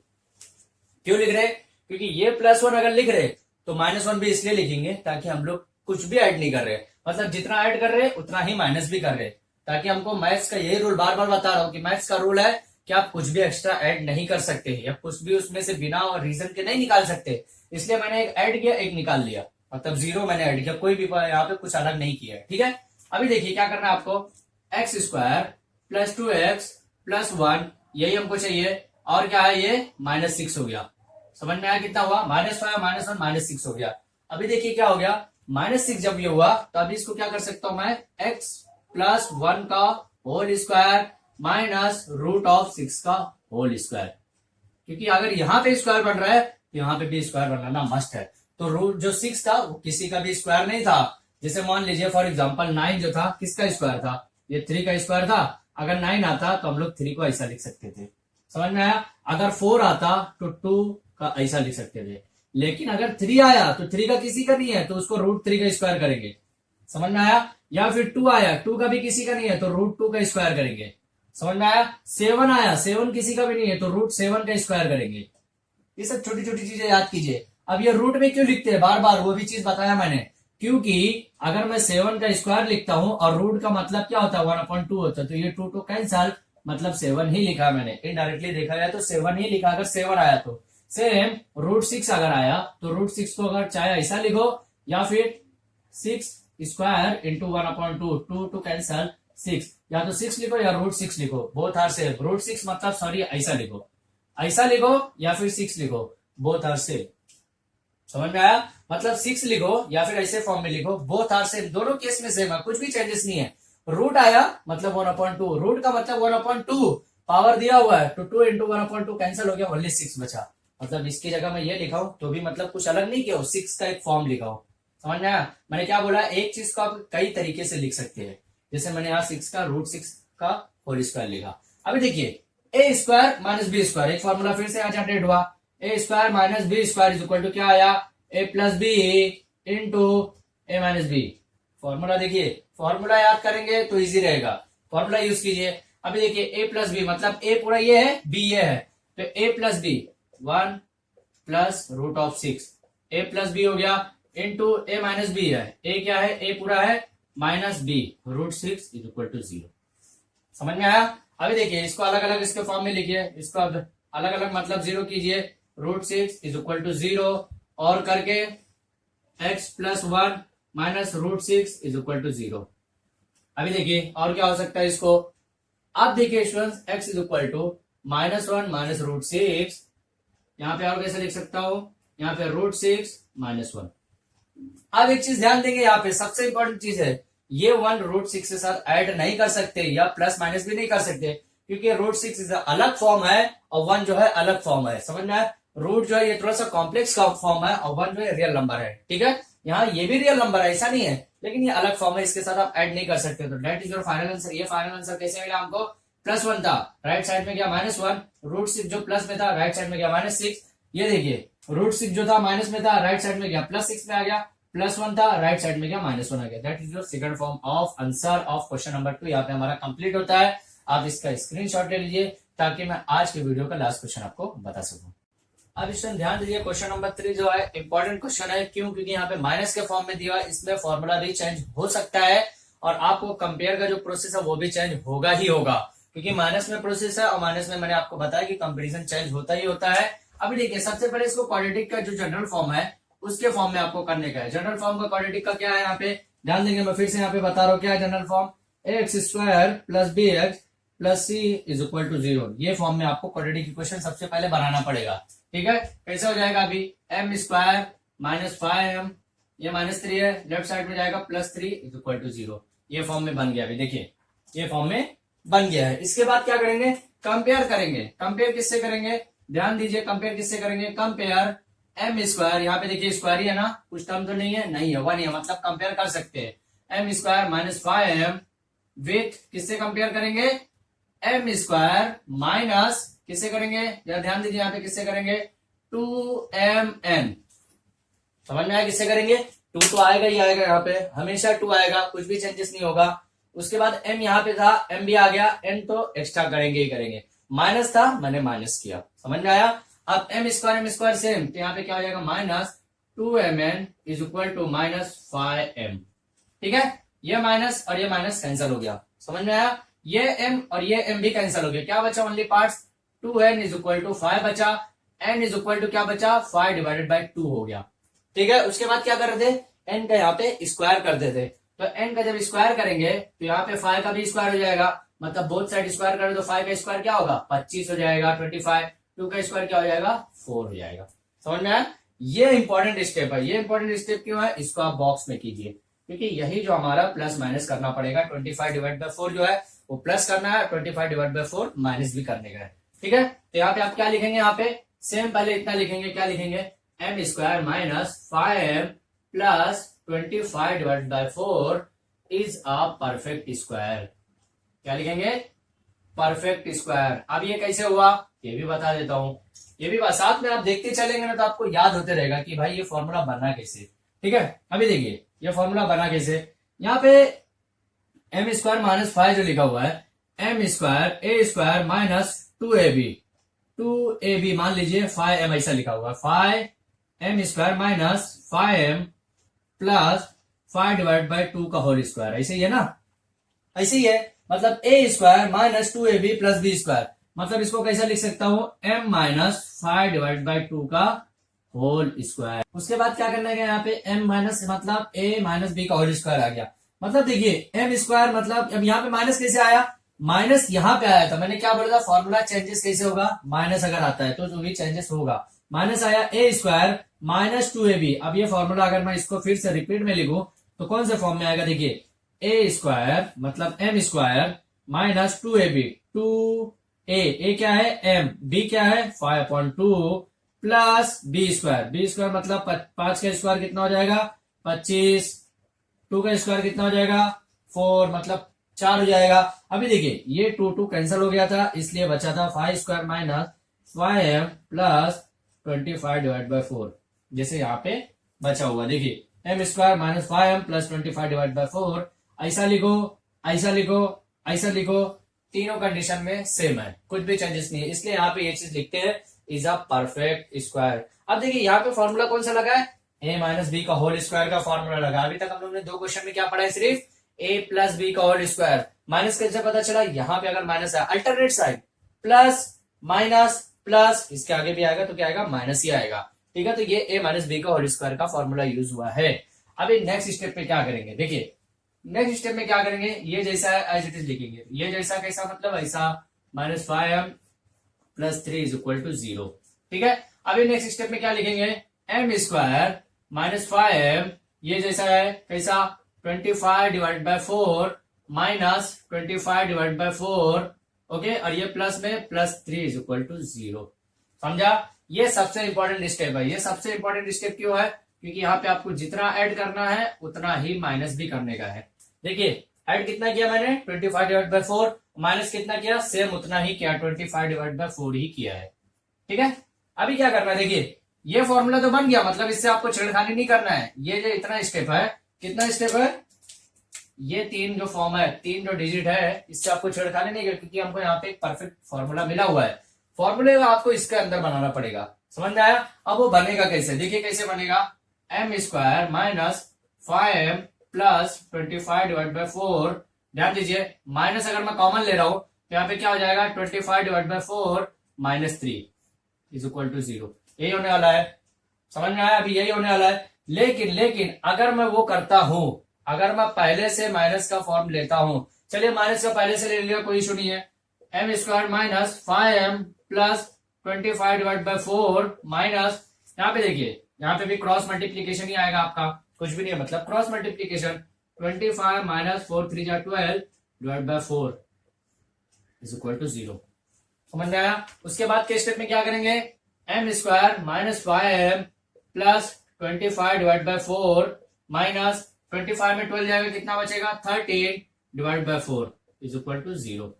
क्यों लिख रहे, क्योंकि ये प्लस 1 अगर लिख रहे तो माइनस 1 भी इसलिए लिखेंगे ताकि हम लोग कुछ भी ऐड नहीं कर रहे, मतलब जितना ऐड कर रहे उतना ही माइनस भी कर रहे, ताकि हमको मैथ्स का यही रूल बार बार बता रहा हूं कि मैथ्स का रूल है कि आप कुछ भी एक्स्ट्रा ऐड नहीं कर सकते या कुछ भी उसमें से बिना और रीजन के नहीं निकाल सकते। इसलिए मैंने एक ऐड किया, एक निकाल लिया, मतलब 0 मैंने ऐड किया, कोई भी यहाँ पे कुछ अलग नहीं किया है। ठीक है, अभी देखिए क्या करना है आपको, x square plus 2x plus 1 यही हमको चाहिए, और क्या है ये माइनस 6 हो गया। समझ में आया कितना हुआ, -5 -1 -6 हो गया। अभी देखिए क्या हो गया, -6 जब ये हुआ तो अभी इसको क्या कर सकता हूं मैं, x प्लस 1 का whole square minus root of 6 का होल स्क्वायर, क्योंकि अगर यहाँ पे स्क्वायर बन रहा है तो यहाँ पे भी स्क्वायर बनाना मस्ट है। तो रूट जो 6 था वो किसी का भी स्क्वायर नहीं था। जैसे मान लीजिए फॉर एग्जांपल 9 जो था किसका स्क्वायर था, ये 3 का स्क्वायर था। अगर 9 आता तो हम लोग 3 को ऐसा लिख सकते थे, समझ में आया। अगर 4 आता तो 2 का ऐसा लिख सकते थे, लेकिन अगर 3 आया तो 3 का किसी का नहीं है तो उसको √3 का स्क्वायर करेंगे, समझ में आया। या फिर 2 आया, 2 का भी किसी का नहीं है तो √2 का स्क्वायर करेंगे, समझ में आया। 7 आया, 7 किसी का भी नहीं है तो √7 का स्क्वायर करेंगे। ये सब छोटी छोटी चीजें याद कीजिए। अब ये रूट में क्यों लिखते हैं बार बार, वो भी चीज बताया मैंने, क्योंकि अगर मैं 7 का स्क्वायर लिखता हूं और रूट का मतलब क्या होता है 1/2 होता है, तो ये 2 कैंसल, मतलब 7 ही लिखा मैंने, इनडायरेक्टली देखा जाए तो 7 ही लिखा। अगर 7 आया तो सेम √6 अगर आया तो √6 को अगर चाहे ऐसा लिखो या फिर 6 स्क्वायर इंटू 1/2, 2 कैंसल 6, या तो 6 लिखो या √6 लिखो, बोथ आर सेम। √6 मतलब सॉरी ऐसा लिखो, ऐसा लिखो या फिर 6 लिखो, बोथ आर सेम, समझ में आया। मतलब 6 लिखो या फिर ऐसे फॉर्म में लिखो, बोथ आर सेम, दोनों केस में सेम है, कुछ भी चेंजेस नहीं है। रूट आया मतलब 1/2, रूट का मतलब 1/2, पावर दिया हुआ है तो 2 इंटू 1/2 कैंसिल हो गया, ओनली 6 बचा। मतलब इसकी जगह मैं ये लिखा हूं तो भी मतलब कुछ अलग नहीं किया, 6 का एक फॉर्म लिखा हूं। समझ में आया? मैंने क्या बोला, एक चीज को आप कई तरीके से लिख सकते हैं। जैसे मैंने यहाँ 6 का √6 का होल स्क्वायर लिखा। अभी देखिए A square minus B square, एक फॉर्मूला फिर से यहाँ जनरेट हुआ। A square minus B square is equal to क्या आया, A plus B into A minus B. Formula देखिए, फॉर्मूला याद करेंगे तो इजी रहेगा, फॉर्मूला यूज कीजिए। अभी देखिए ए प्लस बी मतलब ए पूरा ये है, बी ये है, तो A plus B 1 plus √6 A plus B हो गया इंटू ए माइनस बी है। ए क्या है, ए पूरा है minus B √6 is equal to 0। समझ में आया? अभी देखिए इसको अलग अलग इसके फॉर्म में लिखिए, इसको अब अलग अलग मतलब 0 कीजिए, √6 इज इक्वल टू 0 और करके x plus 1 minus √6 is equal to 0। अभी देखिए और क्या हो सकता है इसको, अब देखिए students x is equal to -1 minus √6, यहाँ पे और कैसे लिख सकता हूं, यहाँ पे √6 -1। अब एक चीज ध्यान देंगे, यहाँ पे सबसे इंपॉर्टेंट चीज है, ये 1 √6 के साथ ऐड नहीं कर सकते या प्लस माइनस भी नहीं कर सकते, क्योंकि √6 इज अलग फॉर्म है और 1 जो है अलग फॉर्म है। समझ में आया? रूट जो है ये थोड़ा सा कॉम्प्लेक्स का फॉर्म है और 1 जो है रियल नंबर है। ठीक है, यहाँ ये भी रियल नंबर है, ऐसा नहीं है, लेकिन ये अलग फॉर्म है, इसके साथ आप ऐड नहीं कर सकते। तो that is your final answer. ये फाइनल आंसर कैसे मिला हमको, +1 था, राइट साइड में गया -1, √6 जो प्लस में था राइट साइड में गया -6। ये देखिए √6 जो था माइनस में था राइट साइड में गया +6 में आ गया, +1 था राइट साइड में गया -1 आ गया। That is your second form of answer of question number 2। यहाँ पे हमारा कंप्लीट होता है। आप इसका स्क्रीनशॉट ले लीजिए ताकि मैं आज के वीडियो का लास्ट क्वेश्चन आपको बता सकूं। अब इसमें ध्यान दीजिए, क्वेश्चन नंबर 3 जो है इंपॉर्टेंट क्वेश्चन है। क्यों? क्योंकि यहाँ पे माइनस के फॉर्म में दिया है, इसमें फॉर्मूला भी चेंज हो सकता है और आपको कंपेयर का जो प्रोसेस है वो भी चेंज होगा ही होगा, क्योंकि माइनस में प्रोसेस है और माइनस में मैंने आपको बताया कि कंपेरिजन चेंज होता ही होता है। अभी देखिए सबसे पहले इसको क्वाड्रेटिक का जो जनरल फॉर्म है उसके फॉर्म में आपको करने का है। जनरल फॉर्म का क्वाड्रेटिक का क्या है, यहाँ पे ध्यान देंगे, मैं फिर से यहाँ पे बता रहा हूँ क्या है general form, ax² + bx + c is equal to 0। ये फॉर्म में आपको क्वाड्रेटिक इक्वेशन सबसे पहले बनाना पड़ेगा। ठीक है, कैसे हो जाएगा, अभी m² - 5m, ये -3 है, लेफ्ट साइड में जाएगा +3 इज इक्वल टू 0। ये फॉर्म में बन गया। अभी देखिए ये फॉर्म में बन गया है। इसके बाद क्या करेंगे, कंपेयर करेंगे। कंपेयर किससे करेंगे, ध्यान दीजिए, कंपेयर किससे करेंगे, कंपेयर m², यहाँ पे देखिए स्क्वायर ही है ना, कुछ टर्म तो नहीं है, नहीं है, 1 है, मतलब कंपेयर कर सकते हैं। m² - 5m विथ किससे कंपेयर करेंगे, m² - किससे करेंगे, जरा ध्यान दीजिए, यहाँ पे किससे करेंगे, 2mn। समझ में आया किससे करेंगे, 2 तो आएगा ही आएगा, यहाँ पे हमेशा 2 आएगा, कुछ भी चेंजेस नहीं होगा। उसके बाद m यहाँ पे था, m भी आ गया, n तो एक्स्ट्रा करेंगे ही करेंगे, माइनस था मैंने माइनस किया। समझ में आया? अब m² सेम, तो यहाँ पे क्या हो जाएगा, -2mn is equal to -5m। ठीक है, ये माइनस और ये माइनस कैंसिल हो गया। समझ में आया? ये m और ये m भी कैंसिल हो गया, क्या बचा, only parts, 2n is equal to 5 बचा, n इज इक्वल टू क्या बचा, 5/2 हो गया। ठीक है, उसके बाद क्या कर रहे थे, n का यहाँ पे स्क्वायर करते थे, तो n का जब स्क्वायर करेंगे तो यहाँ पे 5 का भी स्क्वायर हो जाएगा, मतलब बोथ साइड स्क्वायर करें तो 5 का स्क्वायर क्या होगा, 25 हो जाएगा, 25, 2 का स्क्वायर क्या हो जाएगा, 4 हो जाएगा। समझ में आया? ये इंपॉर्टेंट स्टेप है। ये इंपॉर्टेंट स्टेप क्यों है, इसको आप बॉक्स में कीजिए, क्योंकि यही जो हमारा प्लस माइनस करना पड़ेगा। 25/4 जो है वो प्लस करना है, 25/4 माइनस भी करने का है। ठीक है, तो यहाँ पे आप क्या लिखेंगे, यहाँ पे सेम पहले इतना लिखेंगे, क्या लिखेंगे, m² - 5m + 25/4 is a perfect square. क्या लिखेंगे, परफेक्ट स्क्वायर। अब ये कैसे हुआ ये भी बता देता हूं, ये भी साथ में आप देखते चलेंगे ना तो आपको याद होते रहेगा कि भाई ये फॉर्मूला बना कैसे। ठीक है, अभी देखिए ये फॉर्मूला बना कैसे, यहाँ पे m² - 5 जो लिखा हुआ है, m² a² - 2ab मान लीजिए 5m ऐसा लिखा हुआ है, 5m² - 5m + 5/2 का होल स्क्वायर, ऐसे ही है ना, ऐसे ही है, मतलब a² - 2ab + b², मतलब इसको कैसा लिख सकता हूं, m - 5/2 का होल स्क्वायर। उसके बाद क्या करना है, यहाँ पे m माइनस मतलब a - b का होल स्क्वायर आ गया। मतलब देखिए m² मतलब अब यहाँ पे माइनस कैसे आया, माइनस यहाँ पे आया था, मैंने क्या बोला था, फॉर्मूला चेंजेस कैसे होगा, माइनस अगर आता है तो जो भी चेंजेस होगा, माइनस आया a² - 2ab। अब ये फॉर्मूला अगर मैं इसको फिर से रिपीट में लिखूं तो कौन से फॉर्म में आएगा, देखिए a² मतलब m² - 2ab, 2 ए क्या है m, b क्या है 5/2 प्लस बी स्क्वायर मतलब 5 का स्क्वायर कितना हो जाएगा 25, 2 का स्क्वायर कितना हो जाएगा 4 मतलब 4 हो जाएगा। अभी देखिए ये 2 कैंसिल हो गया था इसलिए बचा था 5 स्क्वायर माइनस 5m प्लस 25/4 जैसे यहाँ पे बचा हुआ। देखिए m square minus 5m plus 25/4 ऐसा लिखो, ऐसा लिखो, ऐसा लिखो, तीनों कंडीशन में सेम है, कुछ भी चेंजेस नहीं है, इसलिए यहाँ पे ये चीज लिखते हैं इज अ परफेक्ट स्क्वायर। अब देखिए यहाँ पे फॉर्मूला कौन सा लगा है, a माइनस बी का होल स्क्वायर का फॉर्मूला लगा। अभी तक हम लोग ने 2 क्वेश्चन में क्या पढ़ा है, सिर्फ a प्लस बी का होल स्क्वायर। माइनस कैसे पता चला, यहाँ पे अगर माइनस है alternate side plus minus plus, इसके आगे भी आएगा तो क्या आएगा माइनस ही आएगा। ठीक है, तो ये a माइनस बी का होल स्क्वायर का फॉर्मूला यूज हुआ है। अभी नेक्स्ट स्टेप पे क्या करेंगे, देखिए नेक्स्ट स्टेप में क्या करेंगे, ये जैसा है एज इट इज लिखेंगे, ये जैसा कैसा मतलब ऐसा minus 5m plus 3 is equal to 0। ठीक है, अभी नेक्स्ट स्टेप में क्या लिखेंगे, m स्क्वायर माइनस 5m ये जैसा है कैसा 25/4 माइनस 25/4 ओके, और ये प्लस में प्लस 3 इज इक्वल टू 0। समझा, ये सबसे इंपॉर्टेंट स्टेप है। ये सबसे इंपॉर्टेंट स्टेप क्यों है, क्योंकि यहाँ पे आपको जितना ऐड करना है उतना ही माइनस भी करने का है। देखिए ऐड कितना किया मैंने 25/4, माइनस कितना किया सेम उतना ही किया 25/4 ही किया है। ठीक है, अभी क्या करना है, देखिए ये फॉर्मूला तो बन गया, मतलब इससे आपको छेड़खानी नहीं करना है। ये जो इतना स्टेप है, कितना स्टेप है, ये 3 जो फॉर्म है, 3 जो डिजिट है, इससे आपको छेड़खानी नहीं कर, क्योंकि हमको यहाँ पे एक परफेक्ट फॉर्मूला मिला हुआ है। फॉर्मूले को आपको इसके अंदर बनाना पड़ेगा, समझ में आया। अब वो बनेगा कैसे, देखिए कैसे बनेगा, m square minus 5m plus 25/4, ध्यान दीजिए माइनस अगर मैं कॉमन ले रहा हूं तो यहाँ पे क्या हो जाएगा 25/4 माइनस 3 इज इक्वल टू 0। यही होने वाला है, समझ में आया, अभी यही होने वाला है। लेकिन अगर मैं वो करता हूं, अगर मैं पहले से माइनस का फॉर्म लेता हूं, चलिए माइनस का पहले से ले लिया कोई इशू नहीं है, m square minus 5m plus 25/4 minus, यहाँ पे देखिए यहाँ पे भी क्रॉस मल्टीप्लीकेशन ही आएगा आपका, कुछ भी नहीं है, मतलब cross multiplication 25 minus 4 3 12 divide by 4 is equal to 0। समझ में आया। उसके बाद के स्टेप में क्या करेंगे, m square minus 5m plus 25/4 minus 25 में 12 जाएगा कितना बचेगा 13 divide by 4 is equal to 0।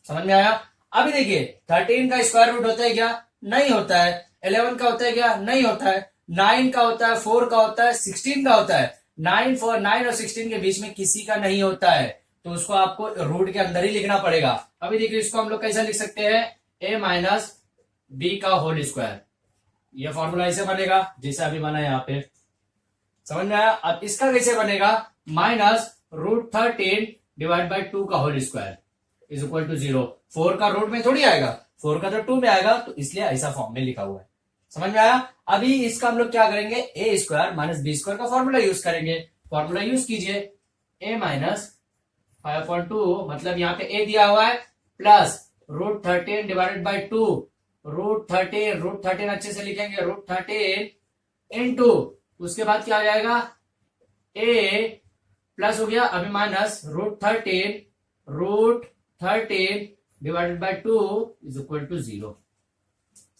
समझ में आया। अभी देखिए 13 का स्क्वायर रूट होता है क्या, नहीं होता है। 11 का होता है क्या, नहीं होता है। 9 का होता है, 4 का होता है, 16 का होता है। 9 और 16 के बीच में किसी का नहीं होता है, तो उसको आपको रूट के अंदर ही लिखना पड़ेगा। अभी देखिए इसको हम लोग कैसा लिख सकते हैं, a माइनस बी का होल स्क्वायर, ये फॉर्मूला ऐसे बनेगा जैसे अभी बना है यहाँ पे, समझ में आया। अब इसका कैसे बनेगा, माइनस √13 डिवाइड बाई 2 का whole square is equal to 0। 4 का रूट में थोड़ी आएगा, 4 का तो 2 में आएगा, तो इसलिए ऐसा फॉर्म में लिखा हुआ है। समझ में आया। अभी इसका हम लोग क्या करेंगे, ए स्क्वायर माइनस बी स्क्वायर का फॉर्मूला यूज करेंगे। फॉर्मूला यूज कीजिए, a माइनस 5/2 मतलब यहाँ पे a दिया हुआ है प्लस √13 डिवाइडेड बाई 2, √13 अच्छे से लिखेंगे, √13 इंटू उसके बाद क्या आ जाएगा a प्लस हो गया, अभी minus √13 divided by 2 is equal to 0।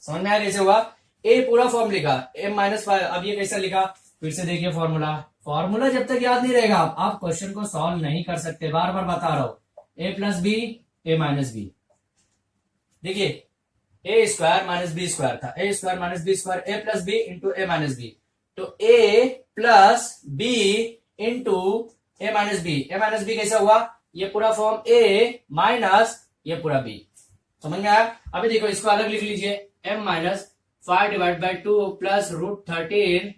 समझ में आया कैसे हुआ। ए पूरा फॉर्म लिखा, m माइनस 5, अब ये कैसा लिखा, फिर से देखिए फॉर्मूला जब तक याद नहीं रहेगा आप क्वेश्चन को सॉल्व नहीं कर सकते। बार बार बता रहा हूं, a plus B A minus B. देखिए A square minus B square था, A square minus B square, A plus B into A minus B, तो A plus B into A minus B. A minus B कैसा हुआ, ये पूरा form ए minus ये पूरा B. समझ में आया। अभी देखो इसको अलग लिख लीजिए, m minus 5 divide by 2 plus √13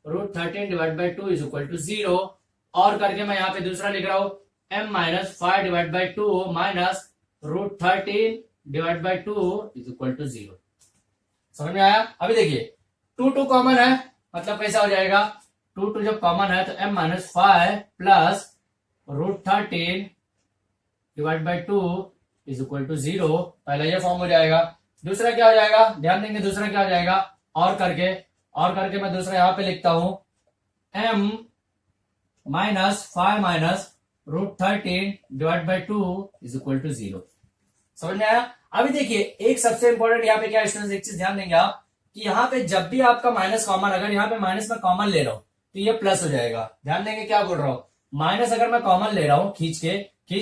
divide by 2 is equal to 0। और करके मैं यहाँ पे दूसरा लिख रहा हूं, m minus 5 divide by 2 minus √13 divide by 2 is equal to 0। समझ में आया। अभी देखिए 2 कॉमन है, मतलब कैसा हो जाएगा, 2 जब कॉमन है तो m minus 5 plus √13 divide by 2 is equal to 0। पहला ये फॉर्म हो जाएगा। दूसरा क्या हो जाएगा, ध्यान देंगे दूसरा क्या हो जाएगा, और करके मैं दूसरा यहां पे लिखता हूं, m minus 5 minus √13 divide by 2 is equal to 0। समझ में आया। अभी देखिए एक सबसे इंपॉर्टेंट यहाँ पे क्या स्टूडेंट्स, एक चीज ध्यान देंगे आप कि यहाँ पे जब भी आपका माइनस कॉमन, अगर यहाँ पे माइनस में कॉमन ले रहा हूं तो ये प्लस हो जाएगा। ध्यान देंगे क्या बोल रहा हूँ, माइनस अगर मैं कॉमन ले रहा हूँ खींच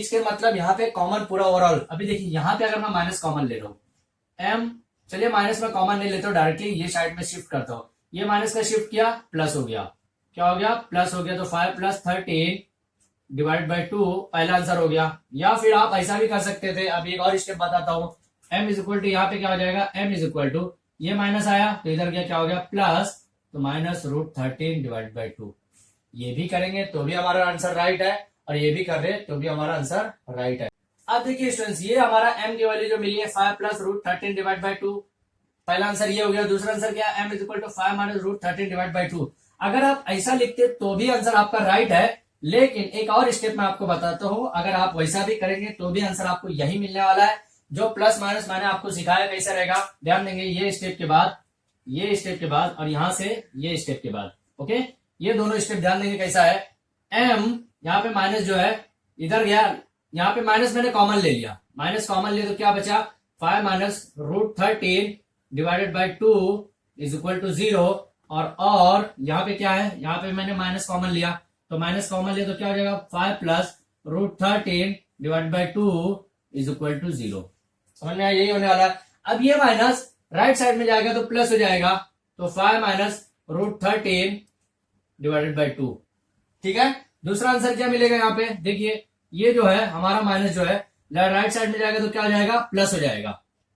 के मतलब यहाँ पे कॉमन पूरा ओवरऑल। अभी देखिए यहाँ पे अगर मैं माइनस कॉमन ले रहा हूँ एम, चलिए माइनस में कॉमन नहीं लेता हूँ, डायरेक्टली ये साइड में शिफ्ट करता हूँ, ये माइनस का शिफ्ट किया प्लस हो गया, क्या हो गया प्लस हो गया, तो 5 + 13 डिवाइड बाई 2 पहला आंसर हो गया। या फिर आप ऐसा भी कर सकते थे, अब एक और स्टेप बताता हूँ, m इज इक्वल टू यहाँ पे क्या हो जाएगा, m इज इक्वल टू ये माइनस आया तो इधर क्या हो गया प्लस, तो -√13 डिवाइड बाई 2। ये भी करेंगे तो भी हमारा आंसर राइट है, और ये भी कर रहे तो भी हमारा आंसर राइट है। अब देखिए स्टूडेंट्स ये हमारा m की वैल्यू जो मिली है 5 + √13 डिवाइड बाई 2, पहला आंसर ये हो गया। दूसरा आंसर क्या है, m is equal to 5 - √13 divide by 2। अगर आप ऐसा लिखते तो भी आंसर आपका राइट है, लेकिन एक और स्टेप मैं आपको बताता हूं, अगर आप वैसा भी करेंगे तो भी आंसर आपको यही मिलने वाला है। जो प्लस माइनस मैंने आपको सिखाया कैसा रहेगा, ध्यान देंगे ये स्टेप के बाद, ये स्टेप के बाद, और यहां से ये स्टेप के बाद, ओके ये दोनों स्टेप ध्यान देंगे कैसा है। m यहाँ पे माइनस जो है इधर गया, यहाँ पे माइनस मैंने कॉमन ले लिया, माइनस कॉमन लिया तो क्या बचा 5 - √13 divided by 2 is equal to 0। और यहाँ पे क्या है, यहाँ पे मैंने माइनस कॉमन लिया, तो माइनस कॉमन लिया तो क्या हो जाएगा 5 + √13 divide by 2 is equal to 0। समझ में आया, यही होने वाला है। अब ये माइनस राइट साइड में जाएगा तो प्लस हो जाएगा, तो 5 - √13 डिवाइडेड बाई 2, ठीक है। दूसरा आंसर क्या मिलेगा यहाँ पे, देखिए ये जो है हमारा माइनस जो है राइट साइड में जाएगा तो क्या हो जाएगा प्लस हो जाएगा,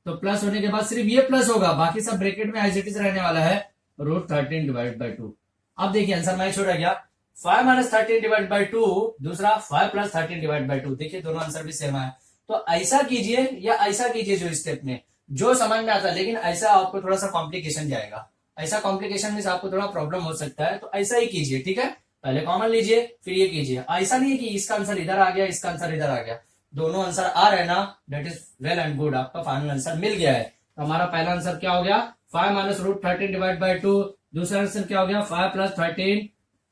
तो प्लस होने के बाद सिर्फ ये प्लस होगा, बाकी सब ब्रैकेट में एज इट इज रहने वाला है √13 डिवाइड बाई 2। अब देखिए आंसर मैच हो गया, 5 - 13 डिवाइड बाई 2, दूसरा 5 + 13 डिवाइड बाई 2, देखिए दोनों आंसर भी सेम है। तो ऐसा कीजिए या ऐसा कीजिए जो स्टेप में जो समझ में आता है, लेकिन ऐसा आपको थोड़ा सा कॉम्प्लिकेशन जाएगा, ऐसा कॉम्प्लिकेशन में आपको थोड़ा प्रॉब्लम हो सकता है, तो ऐसा ही कीजिए, ठीक है। पहले कॉमन लीजिए फिर ये कीजिए, ऐसा नहीं है कि इसका आंसर इधर आ गया इसका आंसर इधर आ गया, दोनों आंसर आ रहे ना, that is well and good, आपका फाइनल आंसर मिल गया है। तो हमारा पहला आंसर क्या हो गया 5 - √13 डिवाइड बाई 2, दूसरा आंसर क्या हो गया 5 +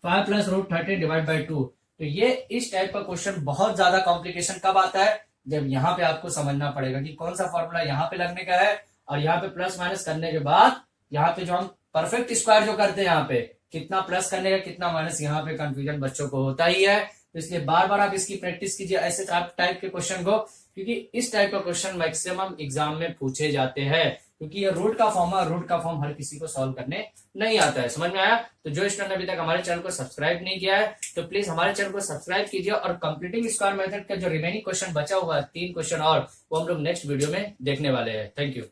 √13 डिवाइड बाई 2। तो ये इस टाइप का क्वेश्चन बहुत ज्यादा कॉम्प्लिकेशन कब आता है, जब यहाँ पे आपको समझना पड़ेगा कि कौन सा फॉर्मूला यहाँ पे लगने का है, और यहाँ पे प्लस माइनस करने के बाद यहाँ पे जो हम परफेक्ट स्क्वायर जो करते हैं, यहाँ पे कितना प्लस करने का कितना माइनस, यहाँ पे कंफ्यूजन बच्चों को होता ही है। तो इसलिए बार बार आप इसकी प्रैक्टिस कीजिए ऐसे टाइप के क्वेश्चन को, क्योंकि इस टाइप का क्वेश्चन मैक्सिमम एग्जाम में पूछे जाते हैं, क्योंकि ये रूट का फॉर्म हर किसी को सॉल्व करने नहीं आता है। समझ में आया। तो जो स्टूडेंट अभी तक हमारे चैनल को सब्सक्राइब नहीं किया है तो प्लीज हमारे चैनल को सब्सक्राइब कीजिए, और कंप्लीटिंग स्क्वायर मेथड का जो रिमेनिंग क्वेश्चन बचा हुआ है 3 क्वेश्चन और, वो हम लोग नेक्स्ट वीडियो में देखने वाले हैं। Thank you.